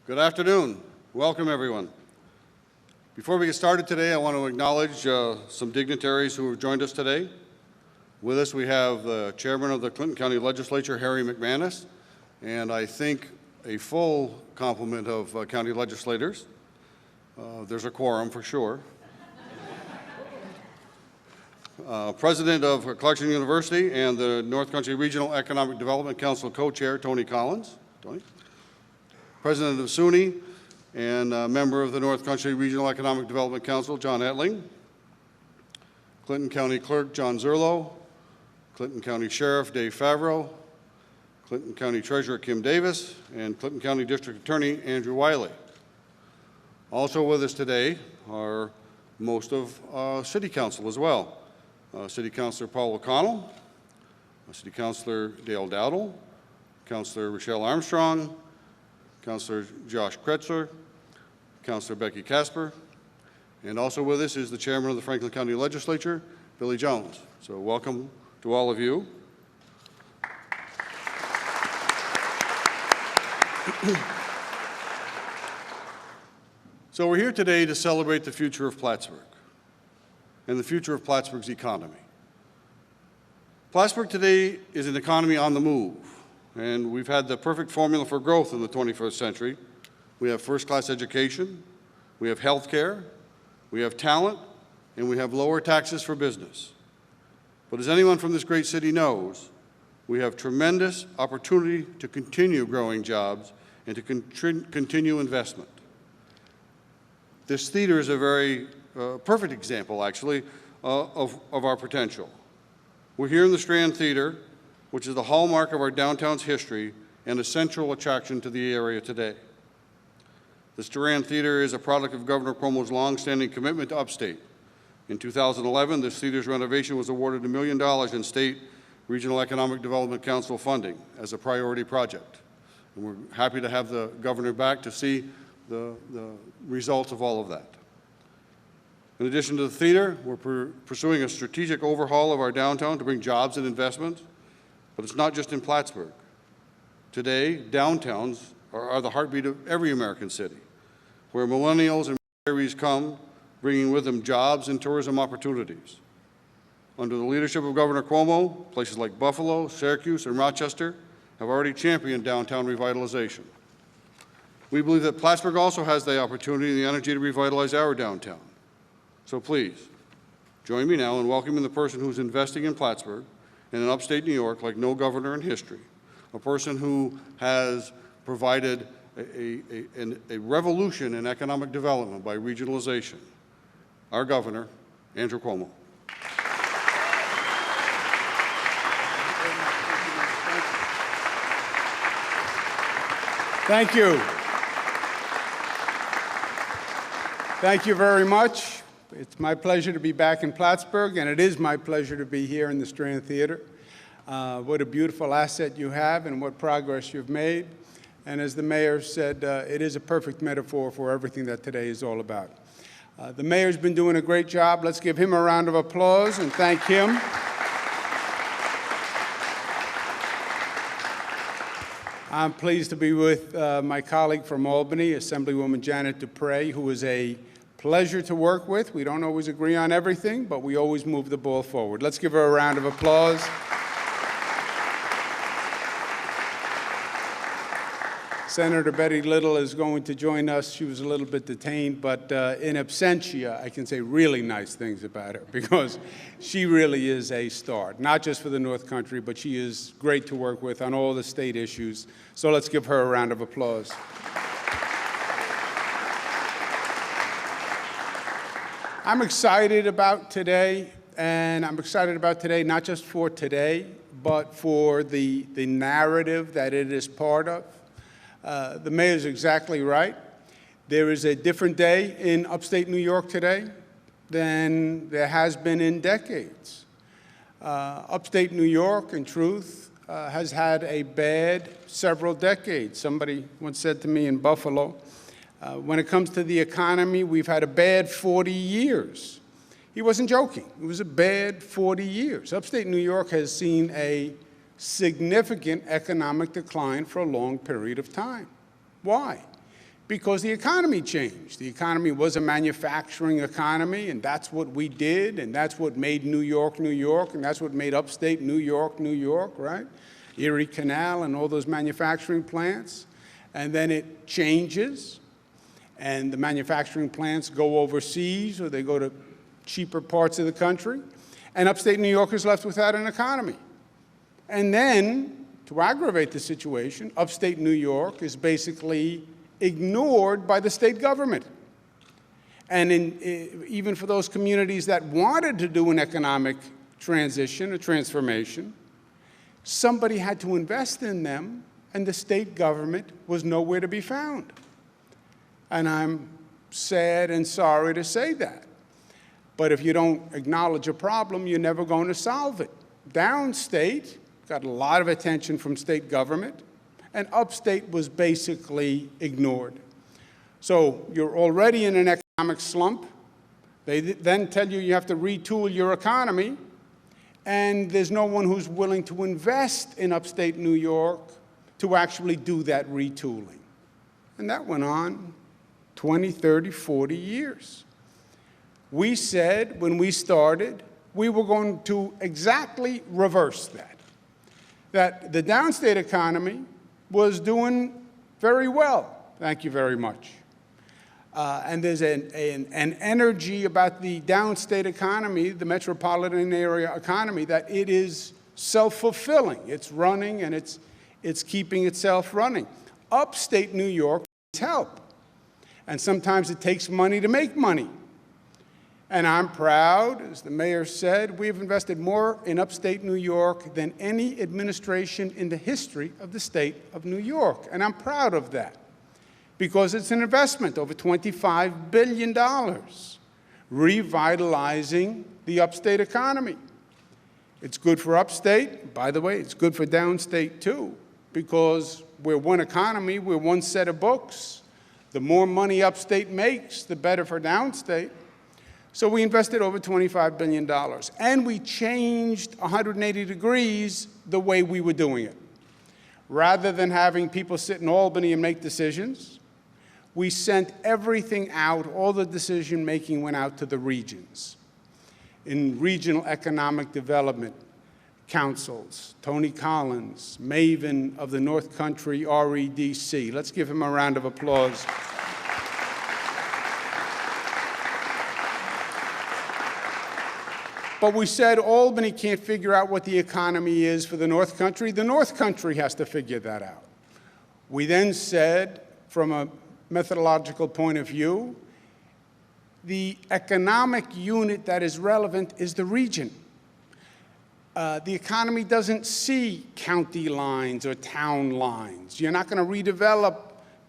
Good afternoon. Welcome, everyone. Before we get started today, I want to acknowledge some dignitaries who have joined us today. With us, we have the chairman of the Clinton County Legislature, Harry McManus, and I think a full complement of county legislators. There's a quorum for sure. President of Clarkson University and the North Country Regional Economic Development Council co-chair, Tony Collins. Tony. President of SUNY and a member of the North Country Regional Economic Development Council, John Etling. Clinton County Clerk, John Zerlo. Clinton County Sheriff, Dave Favreau. Clinton County Treasurer, Kim Davis. And Clinton County District Attorney, Andrew Wiley. Also with us today are most of City Council as well. City Councilor Paul O'Connell, City Councilor Dale Dowdle, Councilor Rochelle Armstrong, Councilor Josh Kretzler, Councilor Becky Casper, and also with us is the chairman of the Franklin County Legislature, Billy Jones. So welcome to all of you. So we're here today to celebrate the future of Plattsburgh and the future of Plattsburgh's economy. Plattsburgh today is an economy on the move, and we've had the perfect formula for growth in the 21st century. We have first-class education, we have health care, we have talent, and we have lower taxes for business. But as anyone from this great city knows, we have tremendous opportunity to continue growing jobs and to continue investment. This theater is a very perfect example, actually, of our potential. We're here in the Strand Theater, which is the hallmark of our downtown's history and a central attraction to the area today. The Strand Theater is a product of Governor Cuomo's long-standing commitment to upstate. In 2011, this theater's renovation was awarded $1 million in State Regional Economic Development Council funding as a priority project. And we're happy to have the governor back to see the results of all of that. In addition to the theater, we're pursuing a strategic overhaul of our downtown to bring jobs and investment. But it's not just in Plattsburgh. Today, downtowns are the heartbeat of every American city, where millennials and retirees come, bringing with them jobs and tourism opportunities. Under the leadership of Governor Cuomo, places like Buffalo, Syracuse, and Rochester have already championed downtown revitalization. We believe that Plattsburgh also has the opportunity and the energy to revitalize our downtown. So please, join me now in welcoming the person who's investing in Plattsburgh and in upstate New York like no governor in history, a person who has provided a revolution in economic development by regionalization, our governor, Andrew Cuomo. Thank you. Thank you very much. It's my pleasure to be back in Plattsburgh, and it is my pleasure to be here in the Strand Theater. What a beautiful asset you have and what progress you've made. And as the mayor said, it is a perfect metaphor for everything that today is all about. The mayor's been doing a great job. Let's give him a round of applause and thank him. I'm pleased to be with my colleague from Albany, Assemblywoman Janet Dupre, who is a pleasure to work with. We don't always agree on everything, but we always move the ball forward. Let's give her a round of applause. Senator Betty Little is going to join us. She was a little bit detained, but in absentia, I can say really nice things about her because she really is a star, not just for the North Country, but she is great to work with on all the state issues. So let's give her a round of applause. I'm excited about today, and I'm excited about today not just for today, but for the narrative that it is part of. The mayor's exactly right. There is a different day in upstate New York today than there has been in decades. Upstate New York, in truth, has had a bad several decades. Somebody once said to me in Buffalo, when it comes to the economy, we've had a bad 40 years. He wasn't joking. It was a bad 40 years. Upstate New York has seen a significant economic decline for a long period of time. Why? because the economy changed. The economy was a manufacturing economy, and that's what we did, and that's what made New York, New York, and that's what made upstate New York, New York, right? Erie Canal and all those manufacturing plants. And then it changes, and the manufacturing plants go overseas, or they go to cheaper parts of the country, and upstate New York is left without an economy. And then, to aggravate the situation, upstate New York is basically ignored by the state government. And even for those communities that wanted to do an economic transition, a transformation, somebody had to invest in them, and the state government was nowhere to be found. And I'm sad and sorry to say that. But if you don't acknowledge a problem, you're never going to solve it. Downstate got a lot of attention from state government, and upstate was basically ignored. So you're already in an economic slump. They then tell you you have to retool your economy, and there's no one who's willing to invest in upstate New York to actually do that retooling. And that went on 20, 30, 40 years. We said when we started, we were going to exactly reverse that. That the downstate economy was doing very well. Thank you very much. And there's an energy about the downstate economy, the metropolitan area economy, that it is self-fulfilling. It's running, and it's keeping itself running. Upstate New York needs help. And sometimes it takes money to make money. And I'm proud, as the mayor said, we've invested more in upstate New York than any administration in the history of the state of New York. And I'm proud of that, because it's an investment, over $25 billion, revitalizing the upstate economy. It's good for upstate. By the way, it's good for downstate, too, because we're one economy, we're one set of books. The more money upstate makes, the better for downstate. So we invested over $25 billion, and we changed 180 degrees the way we were doing it. Rather than having people sit in Albany and make decisions, we sent everything out, all the decision-making went out to the regions. In regional economic development councils, Tony Collins, maven of the North Country REDC. Let's give him a round of applause. But we said Albany can't figure out what the economy is for the North Country. The North Country has to figure that out. We then said, from a methodological point of view, the economic unit that is relevant is the region. The economy doesn't see county lines or town lines. You're not going to redevelop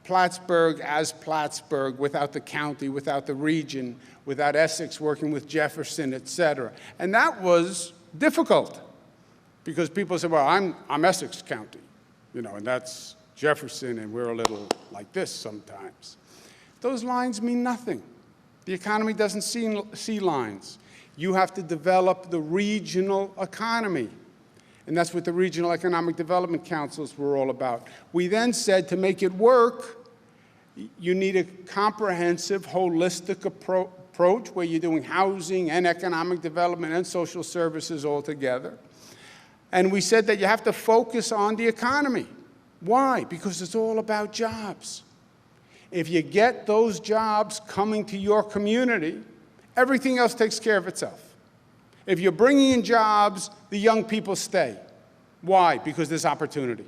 Plattsburgh as Plattsburgh without the county, without the region, without Essex working with Jefferson, et cetera. And that was difficult, because people said, well, I'm Essex County, and that's Jefferson, and we're a little like this sometimes. Those lines mean nothing. The economy doesn't see lines. You have to develop the regional economy. And that's what the Regional Economic Development Councils were all about. We then said, to make it work, you need a comprehensive, holistic approach where you're doing housing and economic development and social services all together. And we said that you have to focus on the economy. Why? Because it's all about jobs. If you get those jobs coming to your community, everything else takes care of itself. If you're bringing in jobs, the young people stay. Why? Because there's opportunity.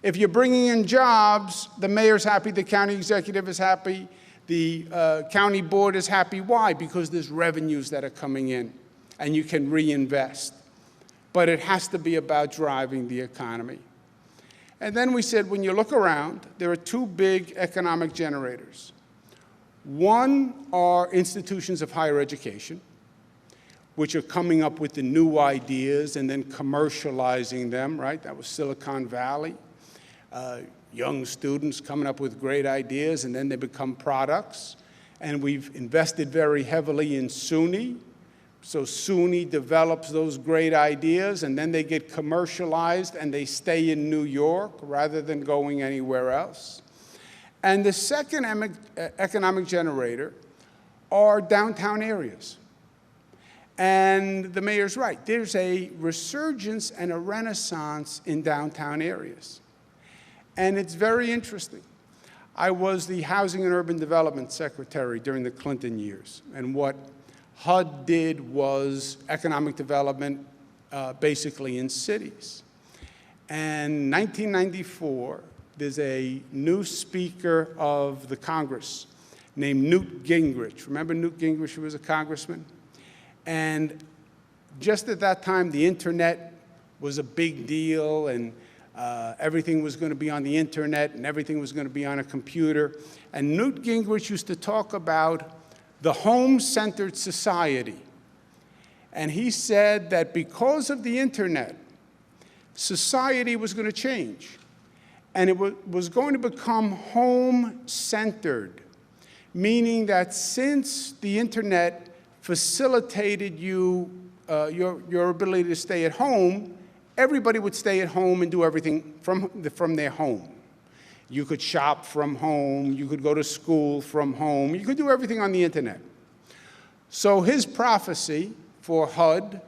If you're bringing in jobs, the mayor's happy, the county executive is happy, the county board is happy. Why? Because there's revenues that are coming in, and you can reinvest. But it has to be about driving the economy. And then we said, when you look around, there are two big economic generators. One are institutions of higher education, which are coming up with the new ideas and then commercializing them, right? That was Silicon Valley. Young students coming up with great ideas, and then they become products. And we've invested very heavily in SUNY. So SUNY develops those great ideas, and then they get commercialized, and they stay in New York rather than going anywhere else. And the second economic generator are downtown areas. And the mayor's right. There's a resurgence and a renaissance in downtown areas. And it's very interesting. I was the Housing and Urban Development Secretary during the Clinton years. And what HUD did was economic development basically in cities. And 1994, there's a new Speaker of the Congress named Newt Gingrich. Remember Newt Gingrich, who was a congressman? And just at that time, the internet was a big deal, and everything was going to be on the internet, and everything was going to be on a computer. And Newt Gingrich used to talk about the home-centered society. And he said that because of the internet, society was going to change. And it was going to become home-centered, meaning that since the internet facilitated your ability to stay at home, everybody would stay at home and do everything from their home. You could shop from home, you could go to school from home, you could do everything on the internet. So his prophecy for HUD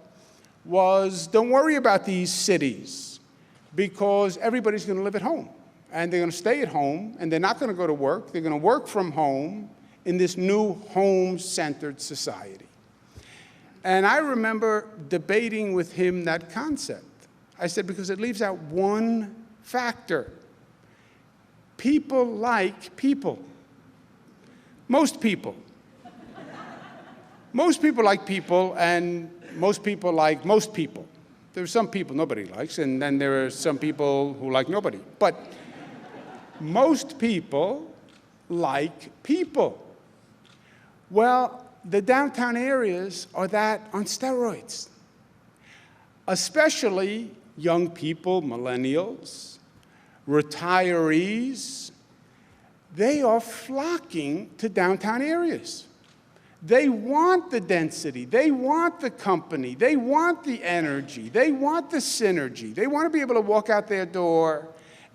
was, don't worry about these cities, because everybody's going to live at home, and they're going to stay at home, and they're not going to go to work. They're going to work from home in this new home-centered society. And I remember debating with him that concept. I said, because it leaves out one factor. People like people. Most people. Most people like people, and most people like most people. There are some people nobody likes, and then there are some people who like nobody. But most people like people. Well, the downtown areas are that on steroids, especially young people, millennials, retirees. They are flocking to downtown areas. They want the density. They want the company. They want the energy. They want the synergy. They want to be able to walk out their door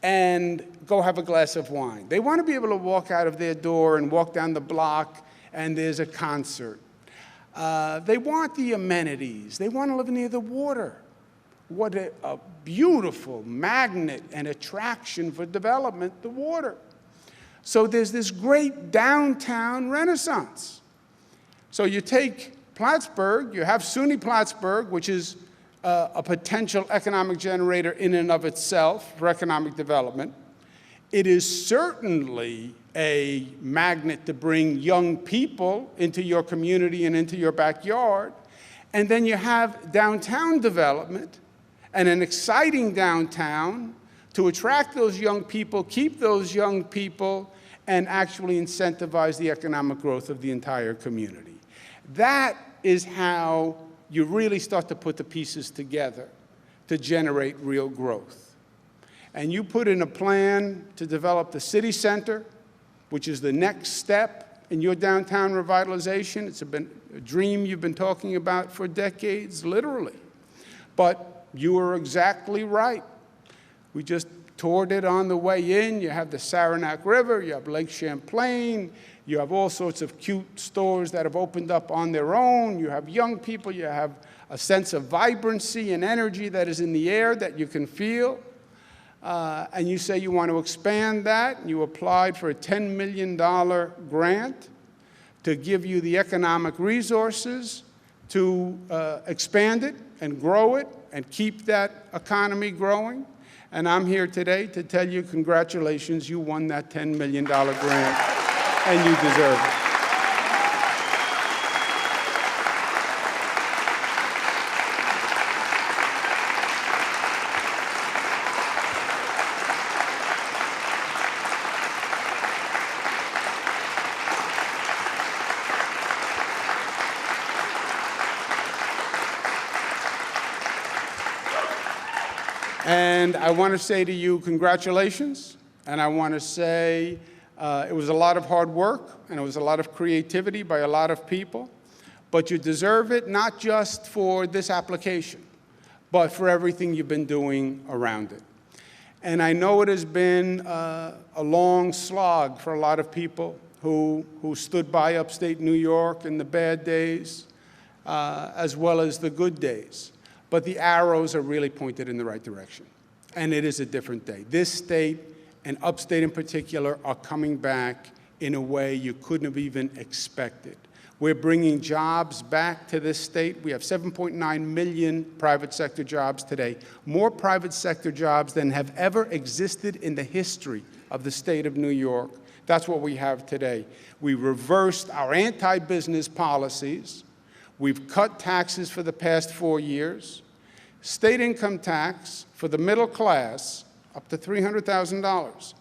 and go have a glass of wine. They want to be able to walk out of their door and walk down the block and there's a concert. They want the amenities. They want to live near the water. What a beautiful magnet and attraction for development, the water. So there's this great downtown renaissance. So you take Plattsburgh, you have SUNY Plattsburgh, which is a potential economic generator in and of itself for economic development. It is certainly a magnet to bring young people into your community and into your backyard. And then you have downtown development and an exciting downtown to attract those young people, keep those young people, and actually incentivize the economic growth of the entire community. That is how you really start to put the pieces together to generate real growth. And you put in a plan to develop the city center, which is the next step in your downtown revitalization. It's been a dream you've been talking about for decades, literally. But you are exactly right. We just toured it on the way in. You have the Saranac River, you have Lake Champlain, you have all sorts of cute stores that have opened up on their own. You have young people, you have a sense of vibrancy and energy that is in the air that you can feel. And you say you want to expand that. You applied for a $10 million grant to give you the economic resources to expand it and grow it and keep that economy growing. And I'm here today to tell you congratulations, you won that $10 million grant, and you deserve it. And I want to say to you, congratulations. And I want to say it was a lot of hard work, and it was a lot of creativity by a lot of people. But you deserve it, not just for this application, but for everything you've been doing around it. And I know it has been a long slog for a lot of people who stood by upstate New York in the bad days, as well as the good days. But the arrows are really pointed in the right direction. And it is a different day. This state, and upstate in particular, are coming back in a way you couldn't have even expected. We're bringing jobs back to this state. We have 7.9 million private sector jobs today, more private sector jobs than have ever existed in the history of the state of New York. That's what we have today. We reversed our anti-business policies. We've cut taxes for the past 4 years. State income tax for the middle class, up to $300,000,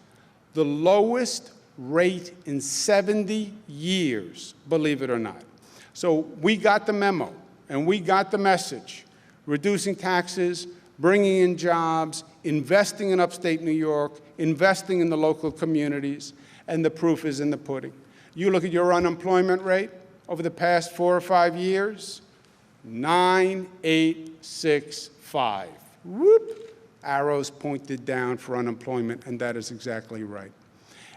the lowest rate in 70 years, believe it or not. So we got the memo, and we got the message. Reducing taxes, bringing in jobs, investing in upstate New York, investing in the local communities, and the proof is in the pudding. You look at your unemployment rate over the past 4 or 5 years, 9.865. Whoop! Arrows pointed down for unemployment, and that is exactly right.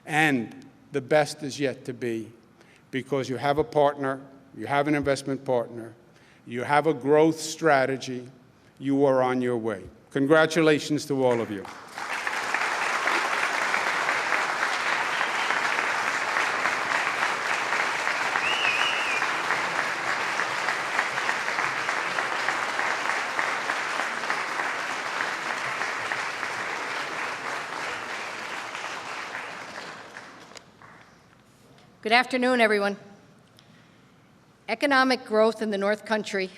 And the best is yet to be, because you have a partner, you have an investment partner, you have a growth strategy, you are on your way. Congratulations to all of you. Good afternoon, everyone. Economic growth in the North Country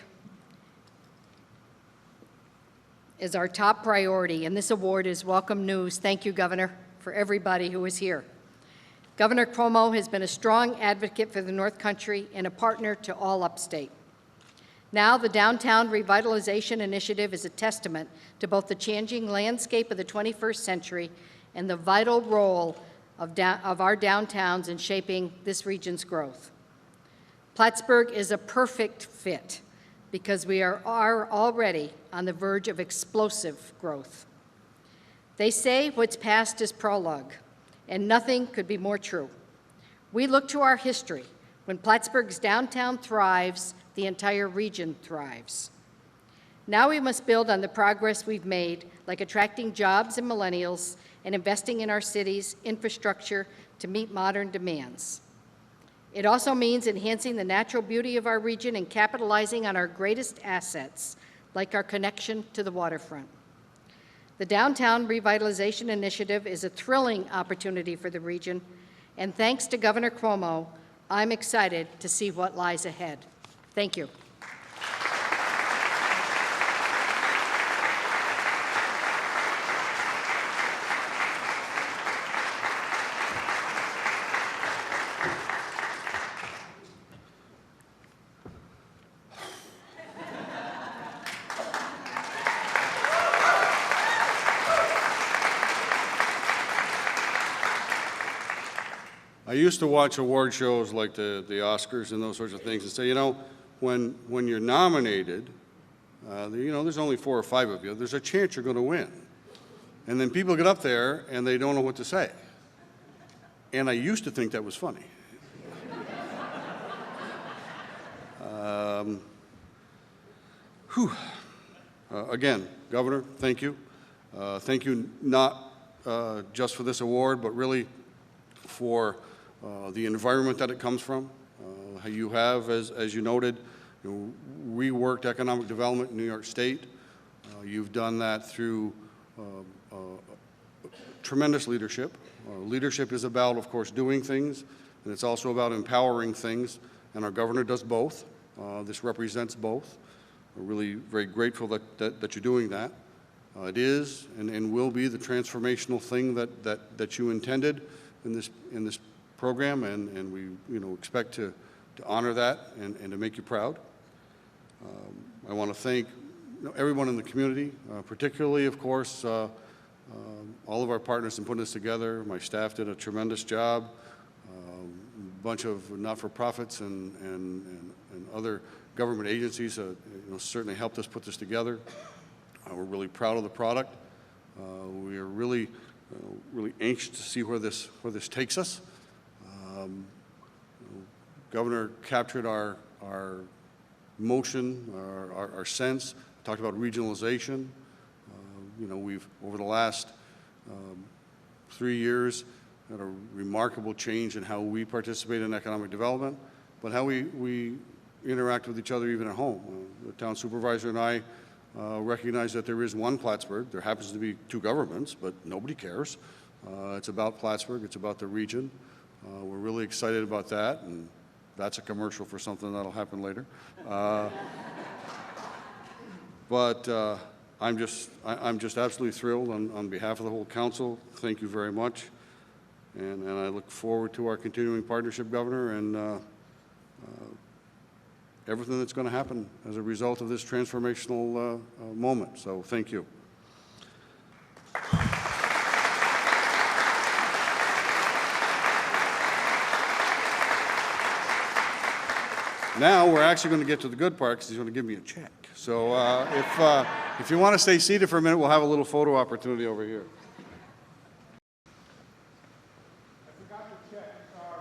is our top priority, and this award is welcome news. Thank you, Governor, for everybody who is here. Governor Cuomo has been a strong advocate for the North Country and a partner to all upstate. Now, the Downtown Revitalization Initiative is a testament to both the changing landscape of the 21st century and the vital role of our downtowns in shaping this region's growth. Plattsburgh is a perfect fit because we are already on the verge of explosive growth. They say what's past is prologue, and nothing could be more true. We look to our history. When Plattsburgh's downtown thrives, the entire region thrives. Now we must build on the progress we've made, like attracting jobs and millennials and investing in our city's infrastructure to meet modern demands. It also means enhancing the natural beauty of our region and capitalizing on our greatest assets, like our connection to the waterfront. The Downtown Revitalization Initiative is a thrilling opportunity for the region, and thanks to Governor Cuomo, I'm excited to see what lies ahead. Thank you. I used to watch award shows like the Oscars and those sorts of things and say, you know, when you're nominated, you know, there's only 4 or 5 of you, there's a chance you're going to win. And then people get up there and they don't know what to say. And I used to think that was funny. Again, Governor, thank you. Thank you not just for this award, but really for the environment that it comes from. You have, as you noted, reworked economic development in New York State. You've done that through tremendous leadership. Leadership is about, of course, doing things, and it's also about empowering things, and our governor does both. This represents both. We're really very grateful that you're doing that. It is and will be the transformational thing that you intended in this program, and we expect to honor that and to make you proud. I want to thank everyone in the community, particularly, of course, all of our partners in putting this together. My staff did a tremendous job. A bunch of not-for-profits and other government agencies certainly helped us put this together. We're really proud of the product. We are really, really anxious to see where this takes us. Governor captured our motion, our sense, talked about regionalization. You know, we've, over the last 3 years, had a remarkable change in how we participate in economic development, but how we interact with each other even at home. The town supervisor and I recognize that there is one Plattsburgh. There happens to be 2 governments, but nobody cares. It's about Plattsburgh. It's about the region. We're really excited about that, and that's a commercial for something that'll happen later. But I'm just absolutely thrilled on behalf of the whole council. Thank you very much. And I look forward to our continuing partnership, Governor, and everything that's going to happen as a result of this transformational moment. So thank you. Now we're actually going to get to the good part because he's going to give me a check. So if you want to stay seated for a minute, we'll have a little photo opportunity over here. I forgot the check, sorry.